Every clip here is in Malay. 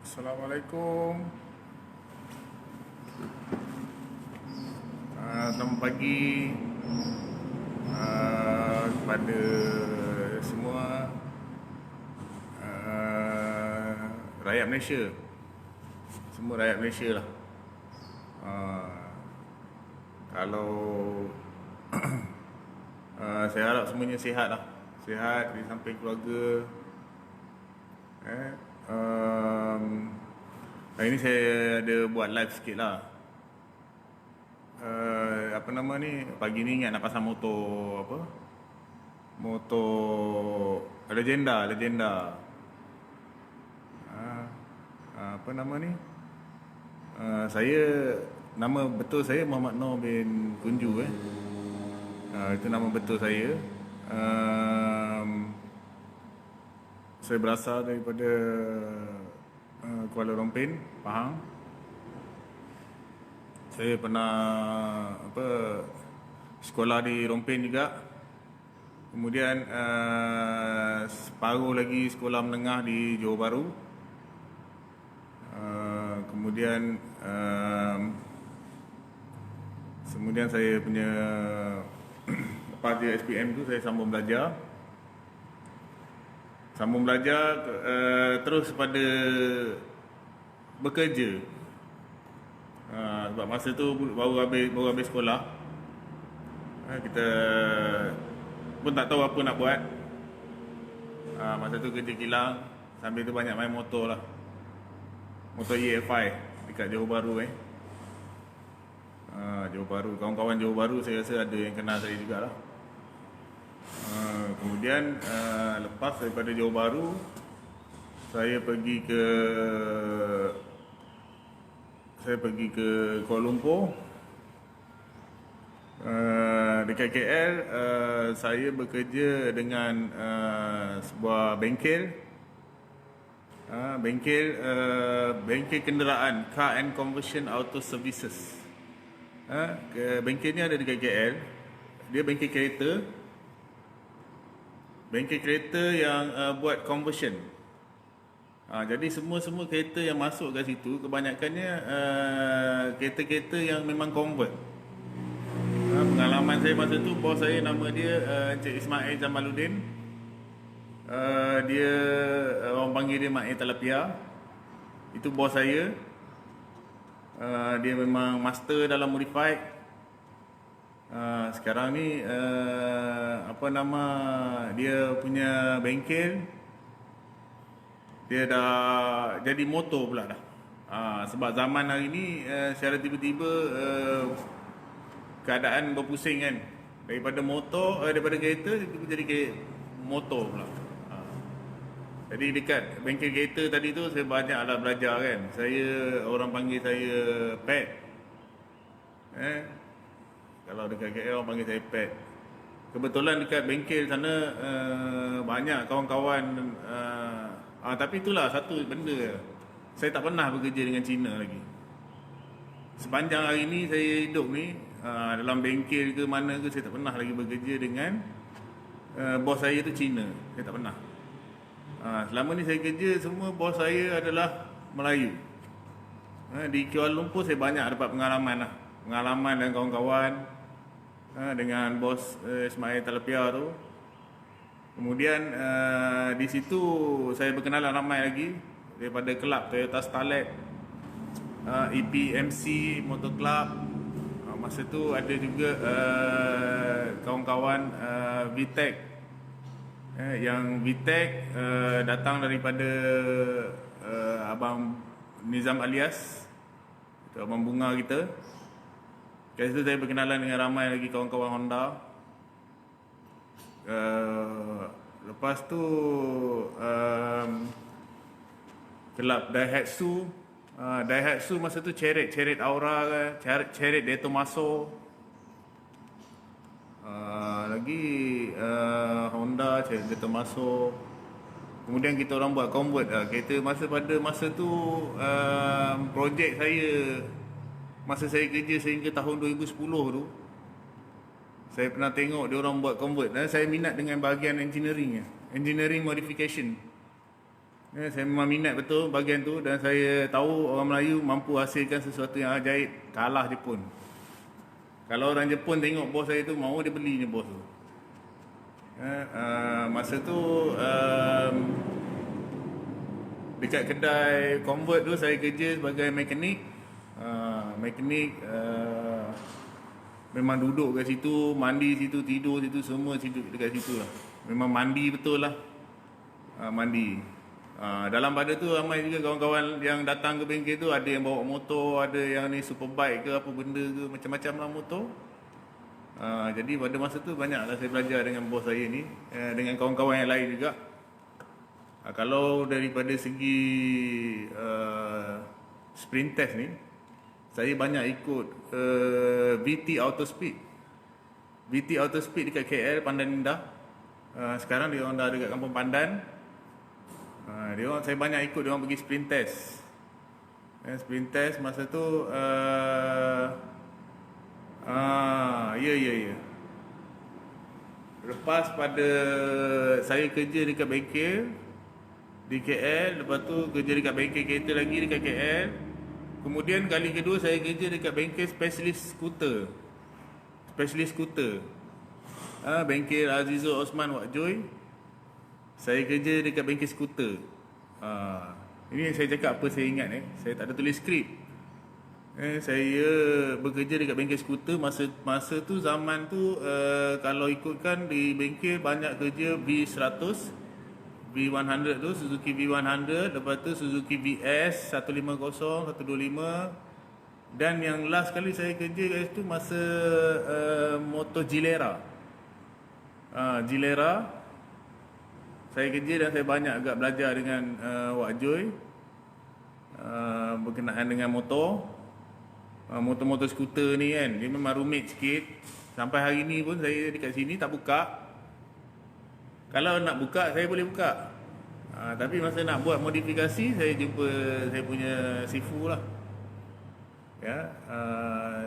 Assalamualaikum. Selamat pagi kepada semua rakyat Malaysia. Semua rakyat Malaysia lah. Kalau saya harap semuanya sihat lah. Sihat di samping keluarga. Hari ni saya ada buat live sikit lah. Apa nama ni, pagi ni ingat nak pasang motor apa, motor legenda. Apa nama ni, saya, nama betul saya Muhammad Noor bin Kunju. Itu nama betul saya. Saya berasal daripada Kuala Rompin, Pahang. Saya pernah sekolah di Rompin juga. Kemudian separuh lagi sekolah menengah di Johor Bahru. Kemudian saya punya lepas dia SPM tu saya sambung belajar. Terus pada bekerja. Sebab masa tu baru habis sekolah. Kita pun tak tahu apa nak buat. Masa tu kerja kilang, sambil tu banyak main motor lah. Motor EFI dekat Johor Bahru. Johor Bahru, kawan-kawan Johor Bahru saya rasa ada yang kenal saya jugalah. Kemudian lepas daripada Johor Bahru, saya pergi ke Kuala Lumpur. Dekat KL, saya bekerja dengan sebuah bengkel. Bengkel kenderaan, Car and Conversion Auto Services. Bengkel ni ada dekat KL. Dia bengkel kereta yang buat conversion. Jadi semua kereta yang masuk kat situ kebanyakannya kereta-kereta yang memang convert. Pengalaman saya masa tu, bos saya nama dia Encik Ismail Jamaluddin. Dia orang panggil dia Mak Talapia. Itu bos saya. Dia memang master dalam modified. Sekarang ni dia punya bengkel, dia dah jadi motor pula dah. Sebab zaman hari ni secara tiba-tiba keadaan berpusing kan. Daripada kereta jadi motor pula. Jadi dekat bengkel kereta tadi tu saya banyaklah belajar kan. Orang panggil saya Pat. Kalau dekat KL orang panggil saya Pat. Kebetulan dekat bengkel sana banyak kawan-kawan. Tapi itulah satu benda, saya tak pernah bekerja dengan Cina lagi. Sepanjang hari ni saya hidup ni, dalam bengkel ke mana ke, saya tak pernah lagi bekerja dengan bos saya tu Cina. Saya tak pernah. Selama ni saya kerja, semua bos saya adalah Melayu. Di Kuala Lumpur saya banyak dapat pengalaman dengan kawan-kawan, dengan bos Ismail Talapia tu. Kemudian di situ saya berkenalan ramai lagi daripada kelab Toyota Starlet, EPMC Motor Club. Masa tu ada juga kawan-kawan VTEC. Yang VTEC datang daripada Abang Nizam Alias, itu abang bunga kita. Kat situ saya berkenalan dengan ramai lagi kawan-kawan Honda. Lepas tu kelab Daihatsu masa tu Cherit Aura ke, Cherit De Tomaso. Lagi Honda Cherit De Tomaso. Kemudian kita orang buat convert kereta. Pada masa tu projek saya, masa saya kerja sehingga tahun 2010 tu, saya pernah tengok dia orang buat convert. Dan saya minat dengan bahagian engineering modification. Saya memang minat betul bahagian tu, dan saya tahu orang Melayu mampu hasilkan sesuatu yang ajaib, kalah Jepun. Kalau orang Jepun tengok bos saya tu, mau dia beli ni bos tu. Masa tu dekat kedai convert tu saya kerja sebagai mekanik. Mekanik memang duduk kat situ, mandi situ, tidur situ, semua situ dekat situ lah. Memang mandi betul lah. Mandi. Dalam pada tu ramai juga kawan-kawan yang datang ke bengkel tu, ada yang bawa motor, ada yang ni superbike ke apa benda ke, macam-macam lah motor. Jadi pada masa tu banyaklah saya belajar dengan bos saya ni, dengan kawan-kawan yang lain juga. Kalau daripada segi sprint test ni, saya banyak ikut VT Auto Speed. VT Auto Speed dekat KL, Pandan Indah. Sekarang dia orang dah dekat Kampung Pandan. Saya banyak ikut dia orang pergi sprint test. Sprint test masa tu ya. Lepas pada saya kerja dekat bengkel di KL, lepas tu kerja dekat bengkel kereta lagi dekat KL. Kemudian kali kedua saya kerja dekat bengkel specialist skuter. Bengkel Azizul Osman Wak Joy. Saya kerja dekat bengkel skuter. Ini saya cakap apa saya ingat saya tak ada tulis skrip. Saya bekerja dekat bengkel skuter masa tu, zaman tu kalau ikutkan di bengkel banyak kerja V100, V100 tu, Suzuki V100, lepas tu Suzuki VS 150, 125, dan yang last kali saya kerja kat situ masa motor Gilera. Gilera saya kerja, dan saya banyak agak belajar dengan Wak Joy berkenaan dengan motor. Motor-motor skuter ni kan, dia memang rumit sikit. Sampai hari ni pun saya dekat sini tak buka. Kalau nak buka, saya boleh buka. Tapi masa nak buat modifikasi, saya jumpa saya punya sifu lah.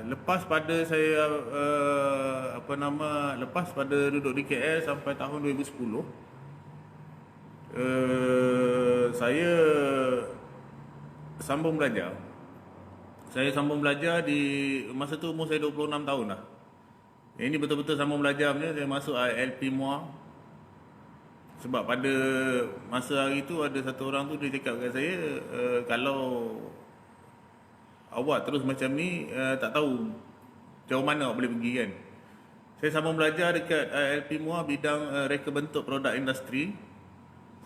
Lepas pada saya lepas pada duduk di KL sampai tahun 2010, saya sambung belajar. Di masa tu umur saya 26 tahun lah. Ini betul-betul sambung belajar punya. Saya masuk ILP MUA. Sebab pada masa hari tu ada satu orang tu, dia cakap kat saya, kalau awak terus macam ni, tak tahu jauh mana awak boleh pergi kan. Saya sambung belajar dekat ILP MUA bidang reka bentuk produk industri.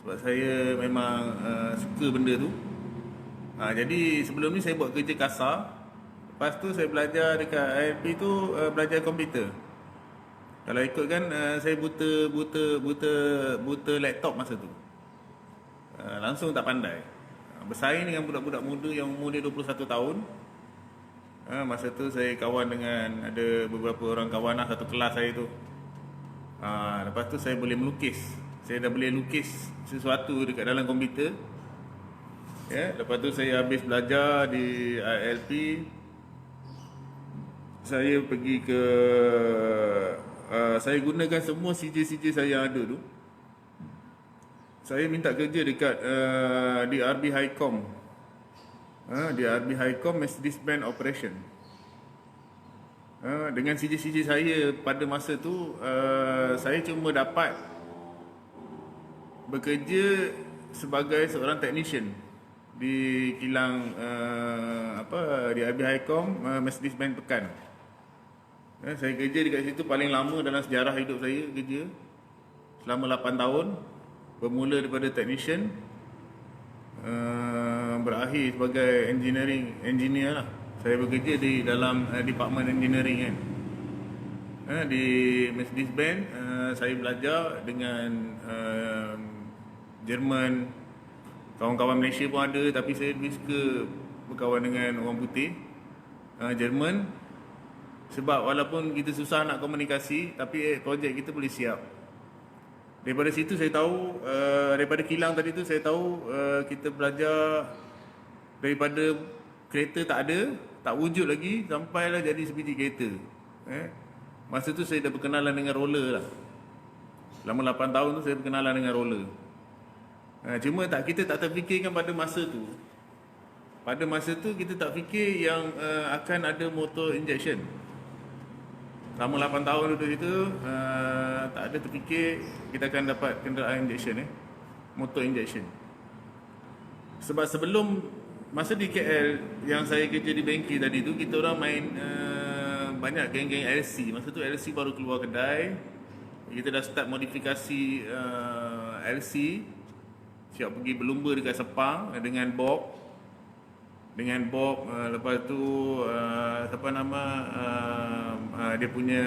Sebab saya memang suka benda tu. Jadi sebelum ni saya buat kerja kasar. Lepas tu saya belajar dekat ILP tu, belajar komputer. Kalau ikut kan, saya buta laptop masa tu. Langsung tak pandai. Bersaing dengan budak-budak muda yang umur dia 21 tahun. Masa tu saya kawan dengan, ada beberapa orang kawan lah, satu kelas saya tu. Lepas tu saya boleh melukis. Saya dah boleh lukis sesuatu dekat dalam komputer. Lepas tu saya habis belajar di ILP. Saya pergi ke saya gunakan semua CJ saya yang ada tu. Saya minta kerja dekat DRB Highcom. DRB Highcom Mercedes-Benz Operation. Dengan CJ saya pada masa tu, saya cuma dapat bekerja sebagai seorang technician di kilang DRB Highcom Mercedes-Benz Pekan. Saya kerja dekat situ paling lama dalam sejarah hidup saya, kerja selama 8 tahun. Bermula daripada technician, berakhir sebagai engineer lah. Saya bekerja di dalam department engineering kan. Di Mercedes-Benz, saya belajar dengan Jerman. Kawan-kawan Malaysia pun ada, tapi saya lebih suka berkawan dengan orang putih, Jerman. Sebab walaupun kita susah nak komunikasi, tapi projek kita boleh siap. Daripada situ saya tahu, daripada kilang tadi tu saya tahu, kita belajar daripada kereta tak ada, tak wujud lagi, sampailah jadi sebiji kereta. Masa tu saya dah berkenalan dengan roller lah. Selama 8 tahun tu saya berkenalan dengan roller. Cuma kita tak terfikirkan pada masa tu. Pada masa tu kita tak fikir yang akan ada motor injection. Selama 8 tahun duduk situ, tak ada terfikir kita akan dapat kenderaan injection, motor injection. Sebab sebelum masa di KL yang saya kerja di bengkel tadi tu, kita orang main banyak geng-geng LC. Masa tu LC baru keluar kedai. Kita dah start modifikasi LC. Siap pergi berlumba dekat Sepang dengan Bob. Lepas tu siapa nama dia punya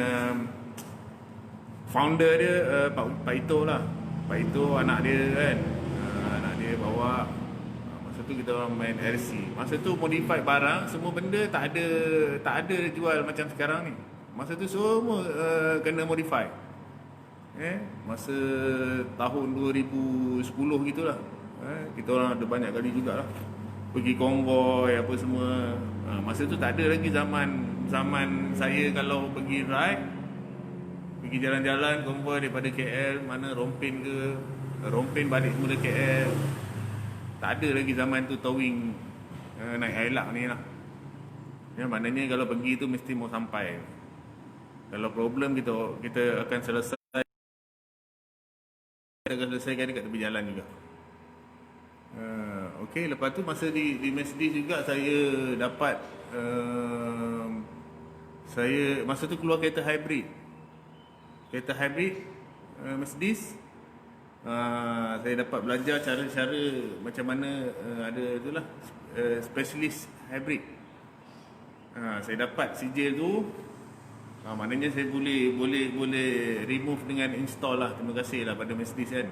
founder dia, Pak Ito lah. Pak Ito anak dia kan. Anak dia bawa. Masa tu kita orang main LC. Masa tu modified barang, semua benda tak ada jual macam sekarang ni. Masa tu semua kena modify. Masa tahun 2010 gitulah. Kita orang ada banyak kali jugalah pergi konvoi apa semua. Masa tu tak ada lagi zaman saya kalau pergi ride, pergi jalan-jalan konvoi daripada KL mana Rompin balik semula KL. Tak ada lagi zaman tu towing naik Hilux ni lah. Maknanya kalau pergi tu mesti mau sampai. Kalau problem kita akan selesaikan dekat tepi jalan juga. Okey, lepas tu masa di Mercedes juga saya dapat saya masa tu keluar kereta hybrid Mercedes. Saya dapat belajar cara-cara macam mana ada itulah specialist hybrid. Saya dapat sijil tu. Maknanya saya boleh remove dengan install lah. Terima kasih lah pada Mercedes kan.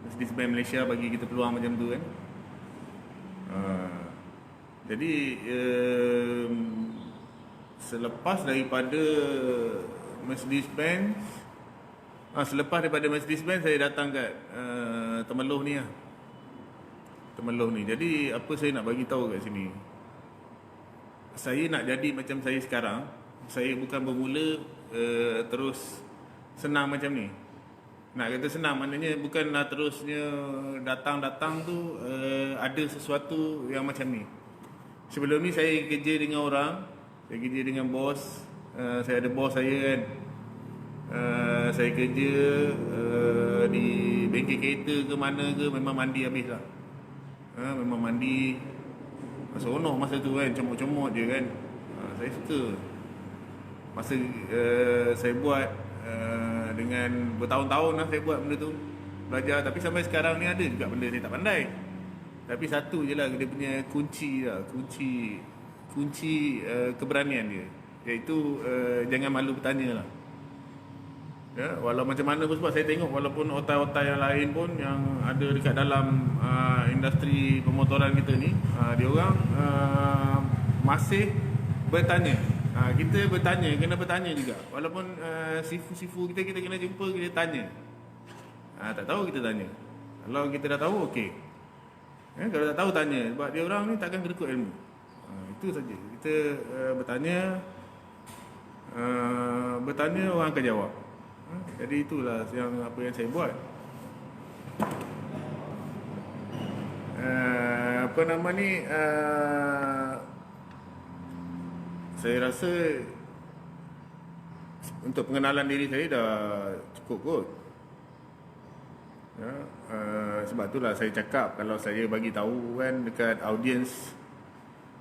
Mercedes-Benz Malaysia bagi kita peluang macam tu kan. Jadi selepas daripada Mercedes-Benz saya datang kat Temeloh ni lah. Temeloh ni. Jadi apa saya nak bagi tahu kat sini, saya nak jadi macam saya sekarang. Saya bukan bermula terus senang macam ni. Nak kata senang maknanya bukanlah terusnya datang-datang tu ada sesuatu yang macam ni. Sebelum ni saya kerja dengan orang, saya kerja dengan bos. Saya ada bos saya kan. Saya kerja di bengkel kereta ke mana ke, memang mandi habis lah. Memang mandi seronok masa tu kan, comot-comot je kan. Saya suka. Masa saya buat dengan bertahun-tahun lah saya buat benda tu, belajar. Tapi sampai sekarang ni ada juga benda saya tak pandai. Tapi satu je lah dia punya kunci lah, kunci keberanian dia, iaitu jangan malu bertanya lah. Walau macam mana pun, sebab saya tengok walaupun otai-otai yang lain pun yang ada dekat dalam industri pemotoran kita ni, dia orang masih bertanya. Kita bertanya, kena bertanya juga. Walaupun sifu-sifu kita kena jumpa, kita tanya. Tak tahu kita tanya. Kalau kita dah tahu, okey. Kalau tak tahu, tanya. Sebab dia orang ni takkan kedekut ilmu. Itu saja. Kita bertanya orang akan jawab. Jadi itulah apa yang saya buat. Apa nama ni, saya rasa untuk pengenalan diri saya dah cukup kot. Sebab itulah saya cakap, kalau saya bagi tahu kan dekat audience,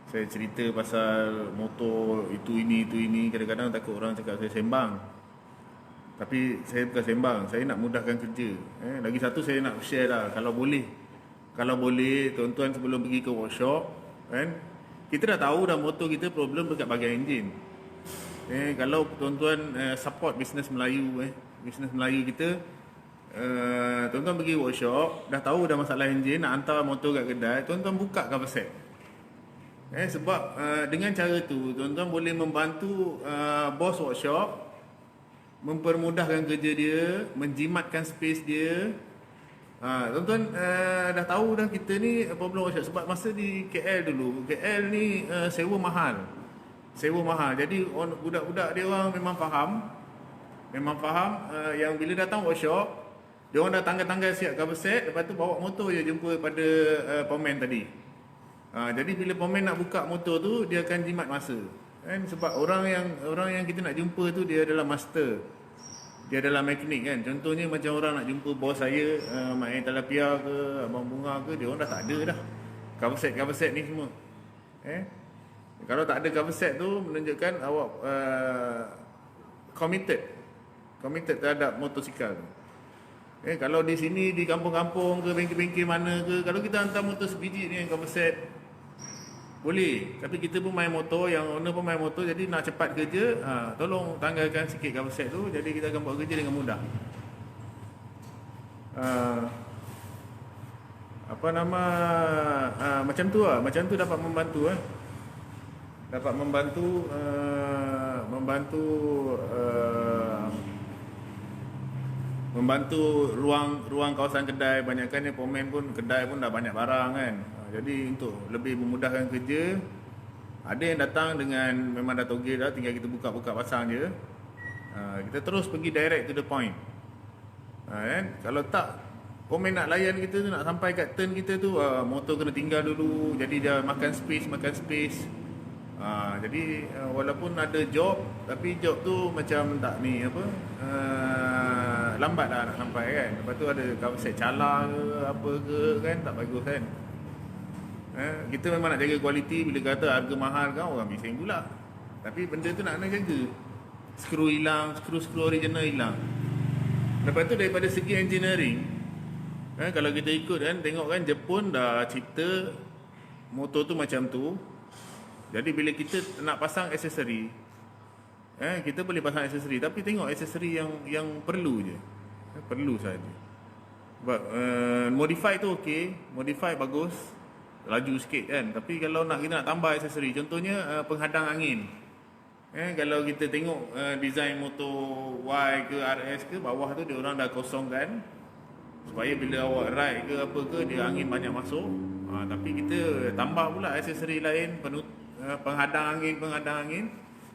saya cerita pasal motor itu ini, kadang-kadang takut orang cakap saya sembang. Tapi saya bukan sembang, saya nak mudahkan kerja. Lagi satu saya nak share lah, kalau boleh tuan-tuan sebelum pergi ke workshop kan, kita dah tahu dah motor kita problem dekat bahagian enjin. Kalau tuan-tuan support bisnes Melayu kita, tuan-tuan pergi workshop, dah tahu dah masalah enjin, nak hantar motor kat kedai, tuan-tuan buka cover set. Sebab dengan cara tu tuan-tuan boleh membantu bos workshop mempermudahkan kerja dia, menjimatkan space dia. Tuan-tuan dah tahu dah kita ni problem workshop. Sebab masa di KL dulu, KL ni sewa mahal. Jadi budak-budak dia orang memang faham yang bila datang workshop, Dia orang dah tanggal-tanggal siap cover set, lepas tu bawa motor je jumpa pada pomen tadi. Jadi bila pomen nak buka motor tu, dia akan jimat masa. Kan sebab orang yang kita nak jumpa tu dia adalah master. Dia adalah mekanik kan. Contohnya macam orang nak jumpa bos saya, Mak Ain Talapia ke, Abang Bunga ke, dia orang dah tak ada dah. Cover set ni semua. Kalau tak ada cover set tu menunjukkan awak committed terhadap motosikal tu. Kalau di sini di kampung-kampung ke bengkel-bengkel mana ke, kalau kita hantar motor sebiji ni yang cover set boleh, tapi kita pun main motor, yang owner pun main motor, jadi nak cepat kerja, tolong tanggalkan sikit cover set tu, jadi kita akan buat kerja dengan mudah. Macam tu lah, macam tu dapat membantu dapat membantu ruang kawasan kedai. Banyakkannya pomen pun, kedai pun dah banyak barang kan. Jadi untuk lebih memudahkan kerja, ada yang datang dengan memang dah togel dah, tinggal kita buka-buka pasang je. Kita terus pergi direct to the point. Kan? Kalau tak, pomen nak layan kita tu, nak sampai kat turn kita tu, motor kena tinggal dulu, jadi dia makan space. Jadi walaupun ada job, tapi job tu macam tak ni lambat lah nak sampai kan. Lepas tu ada cover set cala ke apa ke kan, tak bagus kan. Kita memang nak jaga kualiti. Bila kata harga mahal kan, orang bising pula. Tapi benda tu nak kena jaga. Skru hilang, skru original hilang. Lepas tu daripada segi engineering, kalau kita ikut kan, tengok kan Jepun dah cipta motor tu macam tu. Jadi bila kita nak pasang aksesori, kita boleh pasang aksesori, tapi tengok aksesori yang perlu je. Perlu saja. Sebab modify tu okey, modify bagus, laju sikit kan. Tapi kalau kita nak tambah aksesori, contohnya penghadang angin. Kalau kita tengok design motor Y ke RS ke, bawah tu dia orang dah kosongkan supaya bila awak ride ke apa ke, dia angin banyak masuk. Tapi kita tambah pula aksesori lain, penghadang angin.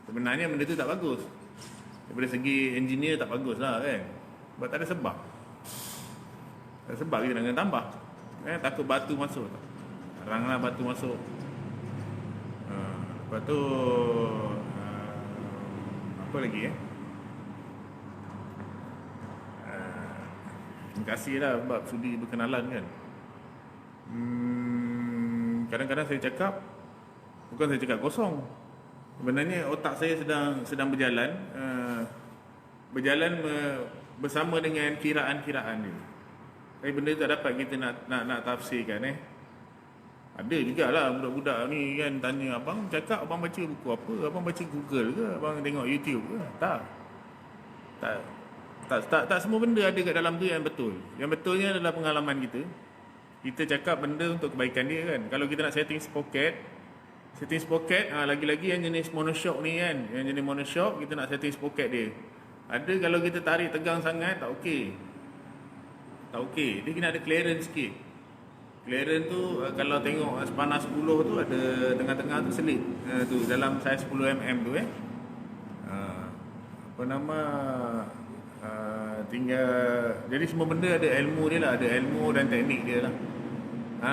Sebenarnya benda tu tak bagus. Daripada segi engineer tak bagus lah kan. Sebab tak ada sebab. Tak ada sebab kita nak kena tambah. Takut batu masuk. Ranglah batu masuk. Lepas tu apa lagi terima kasih lah sebab sudi berkenalan kan. Kadang-kadang saya cakap, bukan saya cakap kosong. Sebenarnya otak saya sedang berjalan bersama dengan kiraan-kiraan ni. Tapi benda tu tak dapat kita nak tafsirkan Ada jugalah budak-budak ni kan tanya, abang cakap abang baca buku apa? Abang baca Google ke? Abang tengok YouTube ke? Tak semua benda ada kat dalam tu yang betul. Yang betulnya adalah pengalaman kita. Kita cakap benda untuk kebaikan dia kan. Kalau kita nak setting sprocket, lagi-lagi yang jenis monoshock ni kan. Yang jenis monoshock, kita nak setting sprocket dia. Ada kalau kita tarik tegang sangat, tak okey. Dia kena ada clearance sikit. Clearance tu kalau tengok sepanas 10 tu ada tengah-tengah tu selip. Tu dalam saiz 10 mm tu tinggal. Jadi semua benda ada ilmu dia lah, ada ilmu dan teknik dia lah.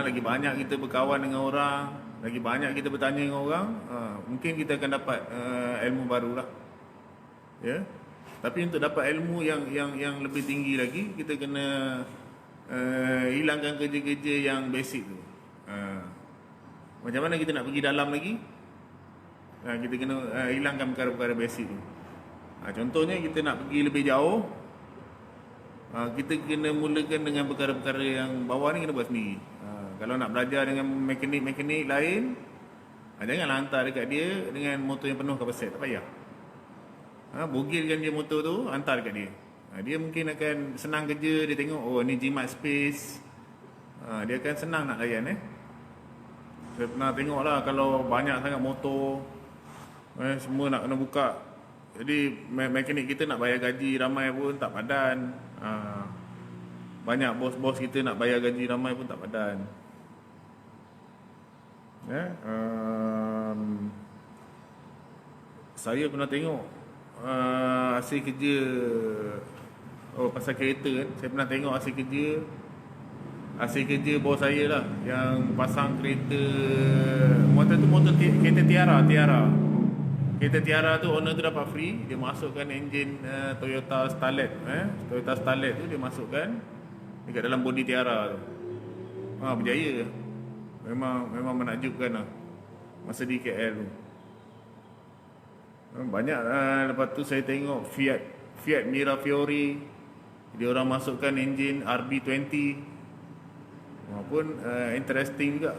Lagi banyak kita berkawan dengan orang, lagi banyak kita bertanya dengan orang, mungkin kita akan dapat ilmu baru lah. Ya. Tapi untuk dapat ilmu yang lebih tinggi lagi, kita kena hilangkan kerja-kerja yang basic tu. Macam mana kita nak pergi dalam lagi? Kita kena hilangkan perkara-perkara basic tu. Contohnya kita nak pergi lebih jauh, kita kena mulakan dengan perkara-perkara yang bawah ni kena buat sendiri. Kalau nak belajar dengan mekanik lain, janganlah hantar dekat dia dengan motor yang penuh kapasitas, tak payah. Bogilkan dia motor tu, hantar dekat dia. Dia mungkin akan senang kerja, dia tengok, oh ni jimat space. Dia akan senang nak layan Saya pernah tengok lah, kalau banyak sangat motor, semua nak kena buka. Jadi mekanik kita nak bayar gaji ramai pun tak padan. Banyak bos-bos kita nak bayar gaji ramai pun tak padan. Saya pernah tengok hasil kerja Oh, pasal kereta kan, saya pernah tengok hasil kerja bos saya lah yang pasang kereta motor tu kereta kereta Tiara tu owner tu dapat free, dia masukkan enjin Toyota Starlet Toyota Starlet tu dia masukkan dekat dalam body Tiara tu. Berjaya. Memang menakjubkan lah masa di KL tu. Banyak lepas tu saya tengok Fiat Mirafiori, dia orang masukkan enjin RB20 pun interesting juga.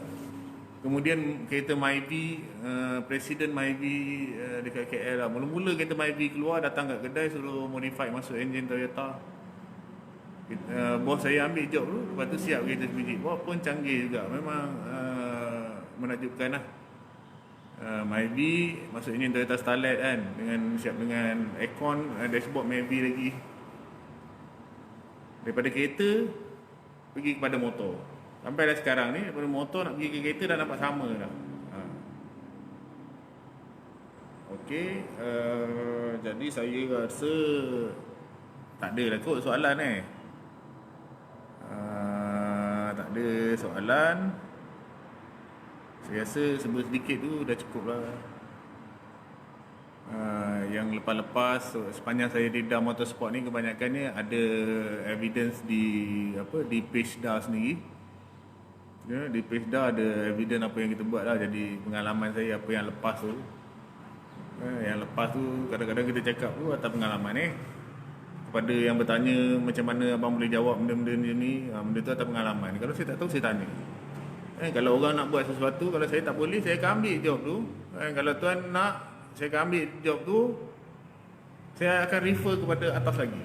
Kemudian kereta Myvi, Presiden Myvi dekat KL lah. Mula-mula kereta Myvi keluar, datang kat kedai suruh modify masuk enjin Toyota. Bos saya ambil job tu, lepas tu siap kereta sebiji. Wah pun canggih juga, memang menakjubkan lah. Myvi masuk enjin Toyota Starlet kan, siap dengan aircon, dashboard Myvi lagi. Daripada kereta pergi kepada motor. Sampai dah sekarang ni daripada motor nak pergi ke kereta dah nampak sama dah. Okey, jadi saya rasa tak ada lah kot soalan tak ada soalan. Saya rasa sebut sedikit tu dah cukup lah. Yang lepas-lepas sepanjang saya di Dah Motorsport ni kebanyakannya ada evidence di page Dah sendiri. Di page Dah ada evidence apa yang kita buat lah. Jadi pengalaman saya apa yang lepas tu. Yang lepas tu kadang-kadang kita cakap tu atas pengalaman kepada yang bertanya macam mana abang boleh jawab benda-benda ni, benda tu atas pengalaman. Kalau saya tak tahu saya tanya. Kalau orang nak buat sesuatu, kalau saya tak boleh saya akan ambil job tu. Kalau tuan nak, saya akan ambil job tu, saya akan refer kepada atas lagi.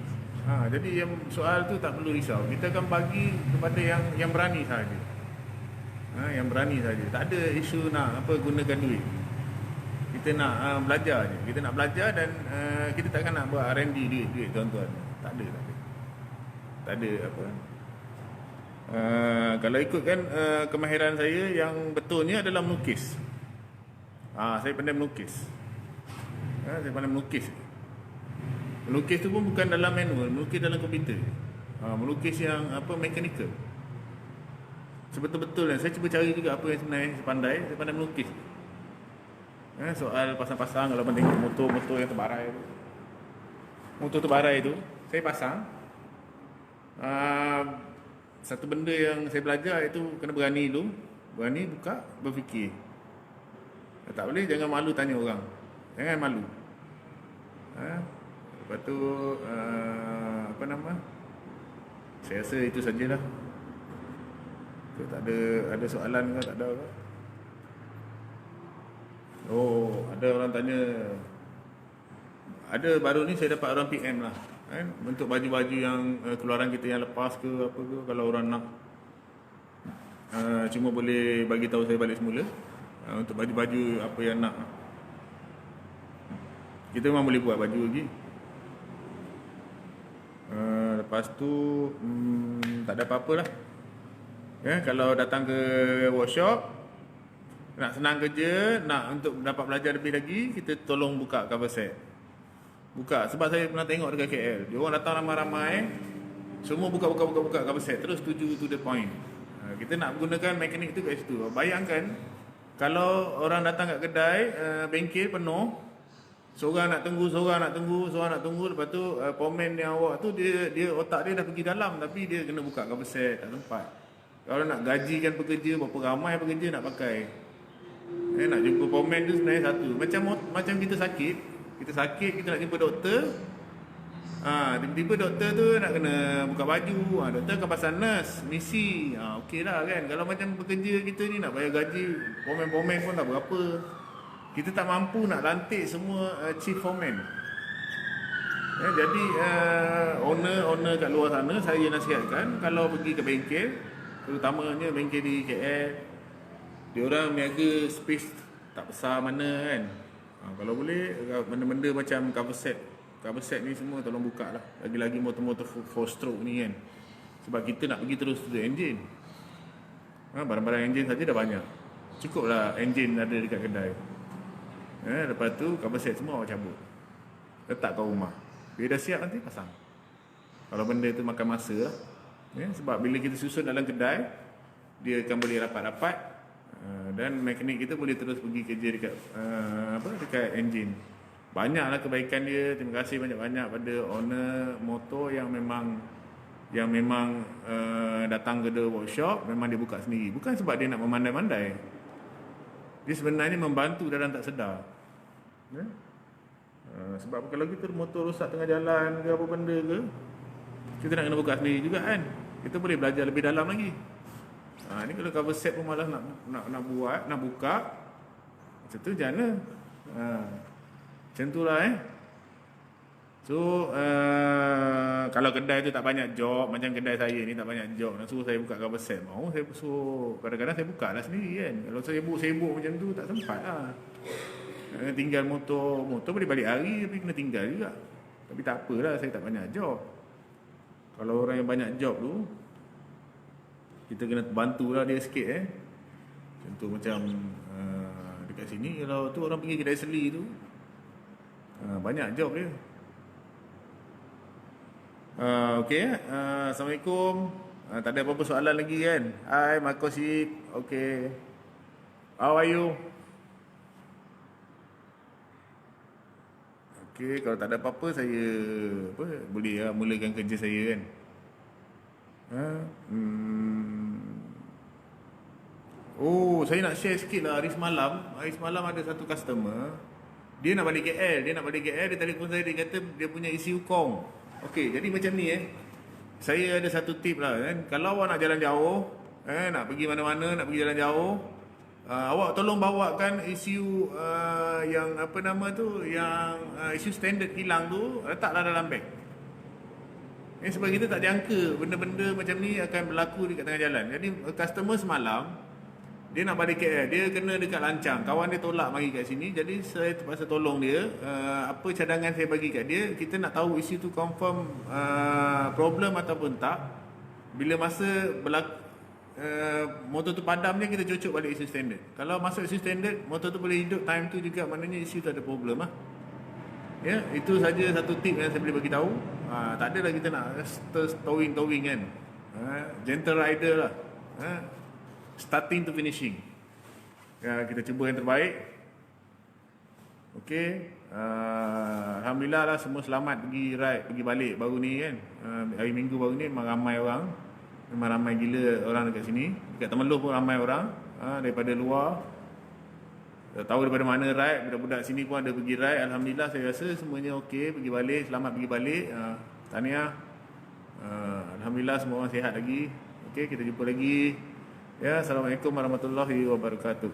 Jadi yang soal tu tak perlu risau. Kita akan bagi kepada yang berani saja. Yang berani saja. Tak ada isu nak gunakan duit. Kita nak belajar je. Kita nak belajar dan kita takkan nak buat R&D duit tuan-tuan. Tak ada. Tak ada apa. Kalau ikutkan kemahiran saya yang betulnya adalah melukis. Saya pandai melukis. Saya pandai melukis. Melukis tu pun bukan dalam manual, melukis dalam komputer. Melukis yang mechanical. Sebetul-betulnya saya cuba cari juga apa yang sebenarnya saya pandai melukis. Soal pasang-pasang, kalau tengok motor yang terbarai tu. Motor terbarai tu saya pasang. Satu benda yang saya belajar itu kena berani dulu. Berani buka, berfikir. Tak boleh jangan malu tanya orang. Jangan malu. Lepas tu saya rasa itu sajalah. Tak ada soalan ke? Tak ada ke? Oh, ada orang tanya. Ada baru ni saya dapat orang PM lah. Bentuk baju-baju yang keluaran kita yang lepas ke apa ke, kalau orang nak cuma boleh bagi tahu saya balik semula. Untuk baju-baju apa yang nak, kita memang boleh buat baju lagi. Lepas tu tak ada apa-apa lah. Kalau datang ke workshop, nak senang kerja, nak untuk dapat belajar lebih lagi, kita tolong buka cover set. Buka, sebab saya pernah tengok dekat KL, dia orang datang ramai-ramai, semua buka cover set, terus tuju to the point. Kita nak gunakan mekanik tu kat situ. Bayangkan kalau orang datang kat kedai, bengkel penuh, seorang nak tunggu, lepas tu pomen yang awak tu dia otak dia dah pergi dalam, tapi dia kena buka cover set, tak sempat. Kalau nak gajikan pekerja, berapa ramai pekerja nak pakai, nak jumpa pomen tu sebenarnya satu. Macam kita sakit, kita nak jumpa doktor. Tiba-tiba doktor tu nak kena buka baju. Doktor akan pasal nurse, misi. Okey lah kan. Kalau macam pekerja kita ni nak bayar gaji, pomen-pomen pun tak berapa. Kita tak mampu nak lantik semua chief foreman. Jadi owner kat luar sana, saya nasihatkan kalau pergi ke bengkel, terutamanya bengkel di KL, dia orang niaga space tak besar mana kan. Kalau boleh benda-benda macam cover set ni semua tolong buka lah. Lagi-lagi motor-motor 4-stroke ni kan, sebab kita nak pergi terus to the engine. Barang-barang engine saja dah banyak, cukup lah engine ada dekat kedai. Lepas tu cover set semua awak cabut, letak kat rumah. Bila dah siap nanti pasang. Kalau benda tu makan masa lah. Ya, sebab bila kita susun dalam kedai, dia akan boleh rapat-rapat, dan mekanik kita boleh terus pergi kerja dekat dekat enjin. Banyaklah kebaikan dia. Terima kasih banyak-banyak pada owner motor yang memang datang ke the workshop, memang dia buka sendiri. Bukan sebab dia nak memandai-mandai. Dia sebenarnya membantu dalam tak sedar. Ya? Sebab kalau kita motor rosak tengah jalan ke apa benda ke, kita nak kena buka sendiri juga kan. Kita boleh belajar lebih dalam lagi. Ni kalau cover set pun malas nak buat, nak buka, macam tu macam mana? Macam tu lah So kalau kedai tu tak banyak job, macam kedai saya ni tak banyak job, nak suruh saya buka cover set, mau saya suruh, kadang-kadang saya buka lah sendiri kan. Kalau saya sibuk macam tu tak sempat lah. Tinggal motor boleh balik hari tapi kena tinggal juga. Tapi tak apalah, saya tak banyak job. Kalau orang yang banyak job tu, kita kena bantulah dia sikit Contoh macam dekat sini, kalau tu orang pergi kedai seli tu, banyak job dia. Okay, Assalamualaikum. Tak ada apa-apa soalan lagi kan? Hai Makosid. Okay, how are you? Okay, kalau tak ada apa-apa, saya boleh mulakan kerja saya kan. Oh, saya nak share sikit lah. Hari semalam ada satu customer, dia nak balik KL. Dia telefon saya, dia kata dia punya isi hukum. Okey, jadi macam ni saya ada satu tip lah kan. Kalau awak nak jalan jauh, nak pergi mana-mana, nak pergi jalan jauh, awak tolong bawakan isu yang apa nama tu, yang isu standard hilang tu, letaklah dalam beg. Sebab kita tak jangka benda-benda macam ni akan berlaku dekat tengah jalan. Jadi customer semalam, dia nak balik KL, dia kena dekat Lancang, kawan dia tolak mari kat sini. Jadi saya terpaksa tolong dia. Apa cadangan saya bagi kat dia, kita nak tahu isu tu confirm problem ataupun tak. Bila masa berlaku motor tu padamnya, kita cucuk balik isu standard. Kalau masuk isu standard, motor tu boleh hidup time tu juga, maknanya isu tu ada problem lah. Ya, itu saja satu tip yang saya boleh bagi tahu. Tak adalah kita nak towing kan. Gentle rider lah. Starting to finishing. Kita cuba yang terbaik. Okey. Alhamdulillah lah, semua selamat pergi balik baru ni kan. Hari Minggu baru ni memang ramai orang. Memang ramai gila orang dekat sini. Dekat Temeloh pun ramai orang daripada luar. Tahu daripada mana ride. Budak-budak sini pun ada pergi ride. Alhamdulillah, saya rasa semuanya okey, pergi balik, selamat pergi balik. Tahniah. Alhamdulillah semua orang sihat lagi. Okey, kita jumpa lagi. Ya, Assalamualaikum warahmatullahi wabarakatuh.